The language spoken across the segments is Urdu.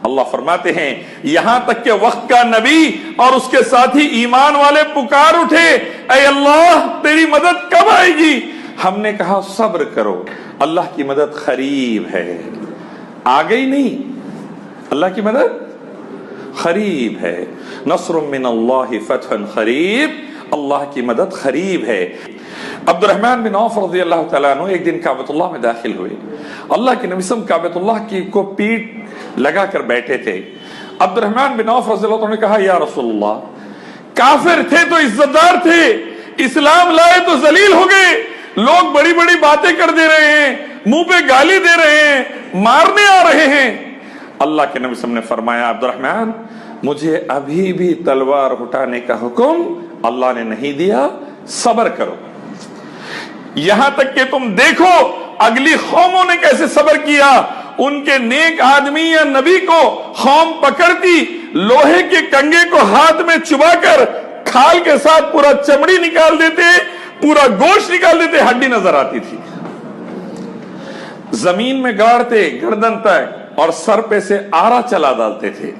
اللہ فرماتے ہیں یہاں تک کہ وقت کا نبی اور اس کے ساتھی ایمان والے پکار اٹھے اے اللہ تیری مدد کب آئے گی؟ ہم نے کہا صبر کرو، اللہ کی مدد قریب ہے۔ آ گئی نہیں، اللہ کی مدد قریب ہے۔ نصر من اللہ فتح قریب، اللہ کی مدد قریب ہے۔ عبد الرحمن بن عوف رضی اللہ تعالیٰ عنہ ایک دن کعبۃ اللہ میں داخل ہوئے۔ اللہ کے نبی صلی اللہ علیہ وسلم کعبۃ اللہ کی کو پیٹ لگا کر بیٹھے تھے۔ عبد الرحمن بن عوف رضی اللہ عنہ نے کہا یا رسول اللہ، کافر تھے تو عزت دار تھے، اسلام لائے تو ذلیل ہو گئے، لوگ بڑی بڑی باتیں کر دے رہے ہیں، منہ پہ گالی دے رہے ہیں، مارنے آ رہے ہیں۔ اللہ کے نبی صلی اللہ علیہ وسلم نے فرمایا عبد الرحمن مجھے ابھی بھی تلوار اٹھانے کا حکم اللہ نے نہیں دیا، صبر کرو، یہاں تک کہ تم دیکھو اگلی قوموں نے کیسے صبر کیا۔ ان کے نیک آدمی یا نبی کو قوم پکڑتی، لوہے کے کنگے کو ہاتھ میں چبا کر کھال کے ساتھ پورا چمڑی نکال دیتے، پورا گوشت نکال دیتے، ہڈی نظر آتی تھی، زمین میں گاڑتے گردن تک اور سر پہ سے آرا چلا ڈالتے تھے،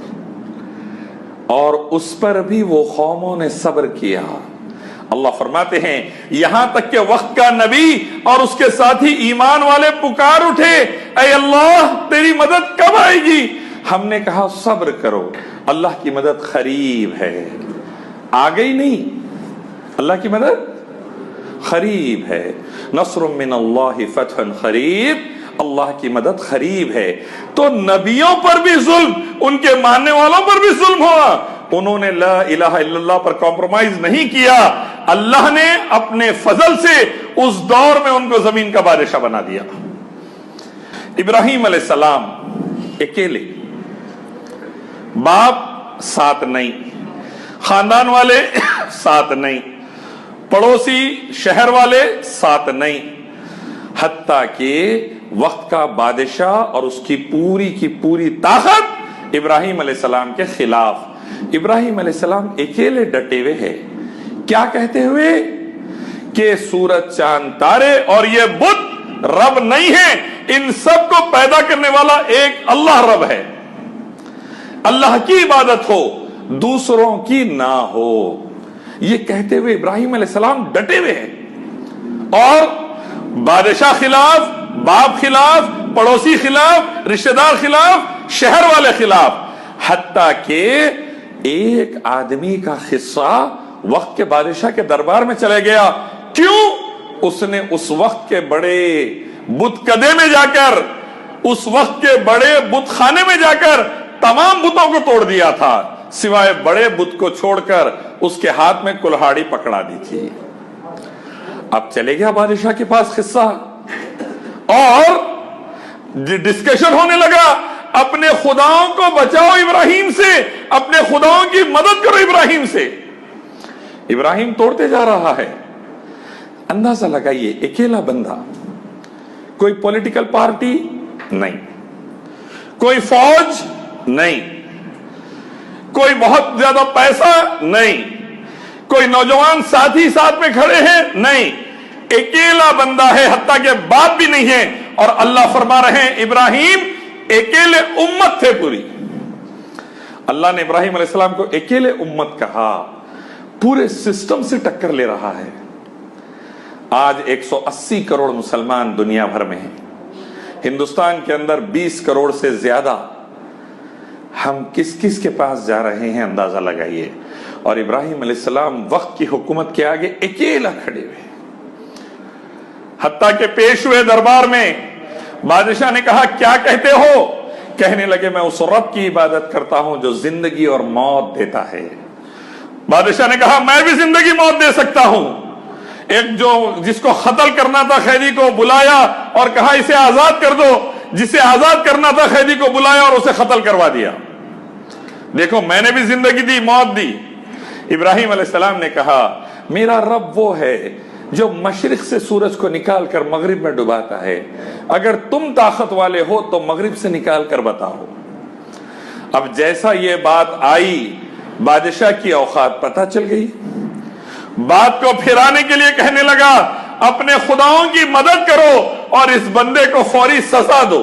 اور اس پر بھی وہ قوموں نے صبر کیا۔ اللہ فرماتے ہیں یہاں تک کہ وقت کا نبی اور اس کے ساتھی ایمان والے پکار اٹھے اے اللہ تیری مدد کب آئے گی؟ ہم نے کہا صبر کرو، اللہ کی مدد قریب ہے۔ آ گئی نہیں، اللہ کی مدد قریب ہے۔ نصر من اللہ فتح قریب، اللہ کی مدد قریب ہے۔ تو نبیوں پر بھی ظلم، ان کے ماننے والوں پر بھی ظلم ہوا، انہوں نے لا الہ الا اللہ پر کمپرومائز نہیں کیا، اللہ نے اپنے فضل سے اس دور میں ان کو زمین کا بادشاہ بنا دیا۔ ابراہیم علیہ السلام اکیلے، باپ ساتھ نہیں، خاندان والے ساتھ نہیں، پڑوسی شہر والے ساتھ نہیں، حتیٰ کہ وقت کا بادشاہ اور اس کی پوری طاقت ابراہیم علیہ السلام کے خلاف۔ ابراہیم علیہ السلام اکیلے ڈٹے ہوئے ہیں، کیا کہتے ہوئے کہ سورج چاند تارے اور یہ بت رب نہیں ہے، ان سب کو پیدا کرنے والا ایک اللہ رب ہے، اللہ کی عبادت ہو دوسروں کی نہ ہو، یہ کہتے ہوئے ابراہیم علیہ السلام ڈٹے ہوئے ہیں، اور بادشاہ خلاف، باپ خلاف، پڑوسی خلاف، رشتہ دار خلاف، شہر والے خلاف، حتیٰ کہ ایک آدمی کا حصہ وقت کے بادشاہ کے دربار میں چلے گیا۔ کیوں؟ اس نے اس وقت کے بڑے بت کدے میں جا کر، اس وقت کے بڑے بت خانے میں جا کر تمام بتوں کو توڑ دیا تھا، سوائے بڑے بت کو چھوڑ کر اس کے ہاتھ میں کلہاڑی پکڑا دی تھی۔ اب چلے گیا بادشاہ کے پاس قصہ، اور ڈسکشن ہونے لگا، اپنے خداؤں کو بچاؤ ابراہیم سے، اپنے خداؤں کی مدد کرو ابراہیم سے۔ ابراہیم توڑتے جا رہا ہے۔ اندازہ لگائیے، اکیلا بندہ، کوئی پولیٹیکل پارٹی نہیں، کوئی فوج نہیں، کوئی بہت زیادہ پیسہ نہیں، کوئی نوجوان ساتھی ساتھ میں کھڑے ہیں نہیں، اکیلا بندہ ہے، حتیٰ کہ باپ بھی نہیں ہے، اور اللہ فرما رہے ہیں ابراہیم اکیلے امت تھے پوری۔ اللہ نے ابراہیم علیہ السلام کو اکیلے امت کہا، پورے سسٹم سے ٹکر لے رہا ہے۔ آج 180 کروڑ مسلمان دنیا بھر میں ہیں، ہندوستان کے اندر 20 کروڑ سے زیادہ، ہم کس کس کے پاس جا رہے ہیں اندازہ لگائیے، اور ابراہیم علیہ السلام وقت کی حکومت کے آگے اکیلا کھڑے ہوئے، حتیٰ کہ پیش ہوئے دربار میں بادشاہ نے کہا کیا کہتے ہو؟ کہنے لگے میں اس رب کی عبادت کرتا ہوں جو زندگی اور موت دیتا ہے۔ بادشاہ نے کہا میں بھی زندگی موت دے سکتا ہوں۔ ایک جس کو قتل کرنا تھا قیدی کو بلایا اور کہا اسے آزاد کر دو، جسے آزاد کرنا تھا قیدی کو بلایا اور اسے قتل کروا دیا۔ دیکھو میں نے بھی زندگی دی، موت دی۔ ابراہیم علیہ السلام نے کہا میرا رب وہ ہے جو مشرق سے سورج کو نکال کر مغرب میں ڈباتا ہے، اگر تم طاقت والے ہو تو مغرب سے نکال کر بتاؤ۔ اب جیسا یہ بات آئی، بادشاہ کی اوقات پتہ چل گئی، بات کو پھرانے کے لیے کہنے لگا اپنے خداؤں کی مدد کرو اور اس بندے کو فوری سزا دو۔